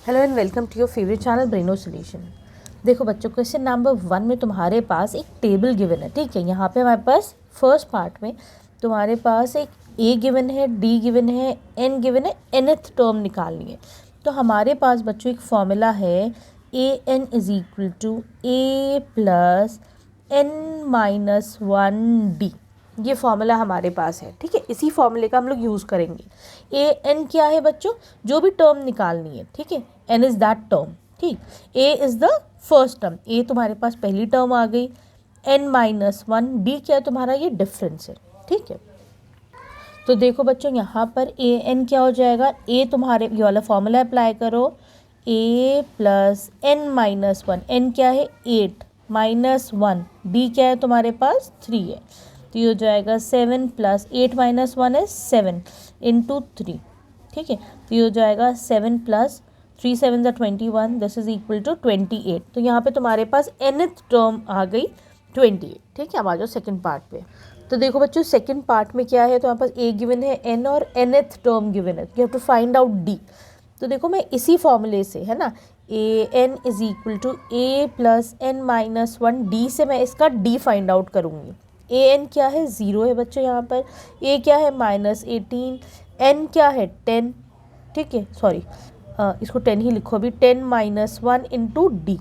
Hello and welcome to your favourite channel Braino Solution. देखो बच्चों, question number 1 में तुम्हारे पास एक टेबल गिवन है। ठीक है, यहाँ पे हमारे पास फर्स्ट पार्ट में तुम्हारे पास एक ए गिवन है, डी गिवन है, एन गिवन है, nth टर्म निकालनी है। तो हमारे पास बच्चों एक फॉर्मूला है A N is equal to A plus N minus one D. ये फॉर्मूला हमारे पास है। ठीक है, इसी फॉर्मूले का हम लोग यूज़ करेंगे। ए एन क्या है बच्चों? जो भी टर्म निकालनी है। ठीक है, एन इज़ दैट टर्म। ठीक, A is the first term. A तुम्हारे पास पहली टर्म आ गई। एन माइनस वन, डी क्या है तुम्हारा? ये डिफरेंस है। ठीक है, तो देखो बच्चों यहाँ पर ए एन क्या हो जाएगा? ए तुम्हारे ये वाला फॉर्मूला अप्लाई करो, A plus N minus one. N क्या है? 8 माइनस वन। डी क्या है तुम्हारे पास? 3 है। तो ये हो जाएगा 7 प्लस 8 माइनस वन है 7 इंटू 3। ठीक है, तो ये हो जाएगा 7 प्लस 3 7 ज़ा 21, दिस इज इक्वल टू 28। तो यहाँ पे तुम्हारे पास nth टर्म आ गई 28। ठीक है, अब आ जाओ सेकेंड पार्ट पे। तो देखो बच्चों, सेकेंड पार्ट में क्या है? तो यहाँ पास ए गिवन है, एन और nth टर्म गिवन है। You have to find out D. तो देखो मैं इसी फॉर्मूले से, है ना, A N is equal to A plus N minus one D से मैं इसका डी फाइंड आउट करूँगी। ए एन क्या है? 0 है बच्चों यहाँ पर। ए क्या है? -18। एन क्या है? 10। ठीक है, सॉरी, इसको 10 ही लिखो अभी। 10 माइनस वन इंटू डी।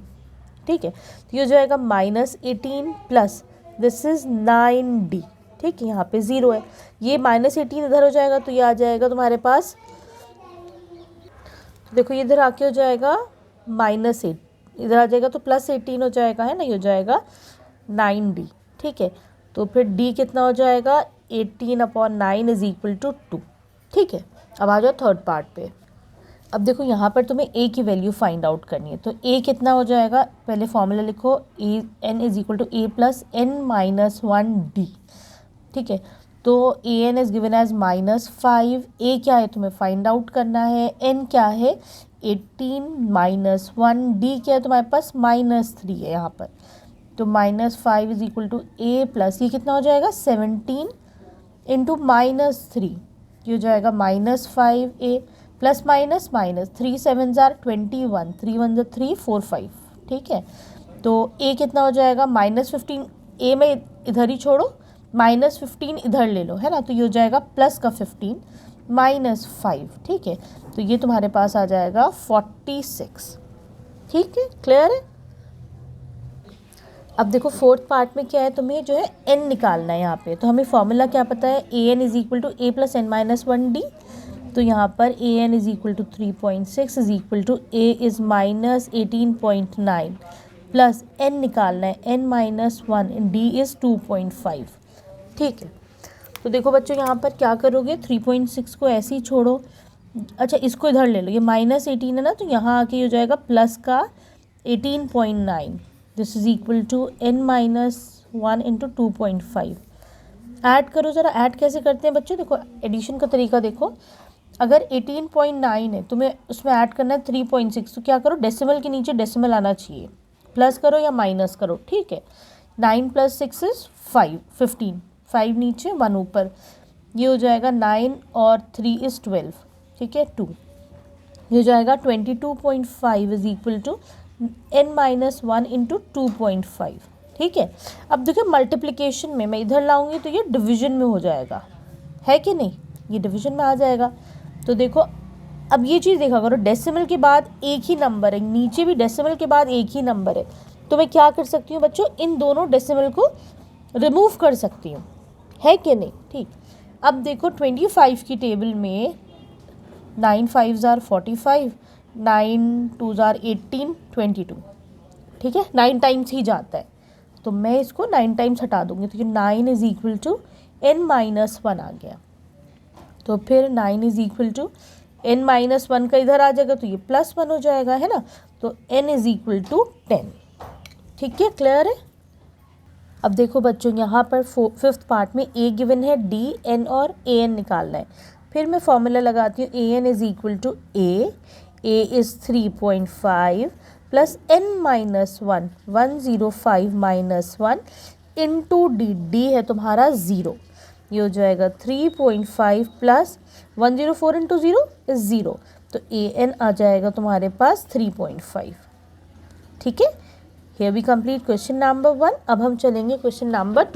ठीक है, तो ये हो जाएगा -18 प्लस दिस इज 9d। ठीक है, यहाँ पे 0 है। ये -18 इधर हो जाएगा तो ये आ जाएगा तुम्हारे पास, देखो ये इधर आके हो जाएगा -8, इधर आ जाएगा तो +18 हो जाएगा, है ना। ये हो जाएगा 9d। ठीक है, तो फिर d कितना हो जाएगा? 18/9 इज इक्वल टू 2। ठीक है, अब आ जाओ थर्ड पार्ट पे। अब देखो यहाँ पर तुम्हें a की वैल्यू फाइंड आउट करनी है। तो a कितना हो जाएगा? पहले फॉर्मूला लिखो, A N is equal to A plus N minus one D. ठीक है, तो A N is given as -5। a क्या है तुम्हें फाइंड आउट करना है? n क्या है? 18 माइनस वन। डी क्या है तुम्हारे पास? -3 है यहाँ पर। तो -5 is equal to A plus, ये कितना हो जाएगा? 17 इंटू -3। ये हो जाएगा -5a प्लस माइनस माइनस 3 7 ज़ार 21, 3 1 ज़ा 3 4 5। ठीक है, तो a कितना हो जाएगा? -15। a में इधर ही छोड़ो, -15 इधर ले लो, है ना। तो ये हो जाएगा प्लस का 15 -5। ठीक है, तो ये तुम्हारे पास आ जाएगा 46। ठीक है, क्लियर है। अब देखो फोर्थ पार्ट में क्या है, तुम्हें जो है n निकालना है यहाँ पे। तो हमें फॉर्मूला क्या पता है? A N is equal to A plus N minus one D. तो यहाँ पर A N is equal to 3.6 is equal to A is -18.9 plus N निकालना है, N minus one, D is 2.5। ठीक है, तो देखो बच्चों यहाँ पर क्या करोगे? 3.6 को ऐसे ही छोड़ो। अच्छा, इसको इधर ले लो, ये -18 है ना, तो यहाँ आके हो जाएगा प्लस का 18.9। This is equal to n minus one into 2.5। Add करो ज़रा। ऐड कैसे करते हैं बच्चों? देखो एडिशन का तरीका देखो। अगर 18.9 है, तुम्हें उसमें ऐड करना है 3.6, तो क्या करो? डेसिमल के नीचे डेसिमल आना चाहिए, प्लस करो या माइनस करो। ठीक है, 9 + 6 इज़ 15, 5 नीचे 1 ऊपर। ये हो जाएगा 9 और 3 इज़ 12। ठीक है, 2। ये हो जाएगा 22.5 is equal to n minus one into 2.5। ठीक है, अब देखिए मल्टीप्लिकेशन में मैं इधर लाऊंगी तो ये डिवीजन में हो जाएगा, है कि नहीं? ये डिवीजन में आ जाएगा। तो देखो अब ये चीज़ देखा करो, डेसिमल के बाद एक ही नंबर है, नीचे भी डेसिमल के बाद एक ही नंबर है। तो मैं क्या कर सकती हूँ बच्चों? इन दोनों डेसिमल को रिमूव कर सकती हूँ, है कि नहीं? ठीक, अब देखो 25 की टेबल में 9 5 ज़ार 45, 9 2 ज़ार 18, 22। ठीक है, 9 टाइम्स ही जाता है, तो मैं इसको 9 टाइम्स हटा दूंगी। तो ये 9 is equal to n minus one आ गया। तो फिर 9 is equal to n minus one का इधर आ जाएगा तो ये +1 हो जाएगा, है ना। तो n इज इक्वल टू 10। ठीक है, क्लियर है। अब देखो बच्चों यहाँ पर फिफ्थ पार्ट में a गिवन है, d n और a n निकालना है। फिर मैं फॉर्मूला लगाती हूँ, a n is equal to a is 3.5 plus n minus one 105 minus one into D. D है तुम्हारा 0। ये हो जाएगा 3.5 प्लस 104 इंटू 0 इज़ 0 तो ए एन आ जाएगा तुम्हारे पास 3.5। ठीक है, here we complete question number 1। अब हम चलेंगे क्वेश्चन नंबर 2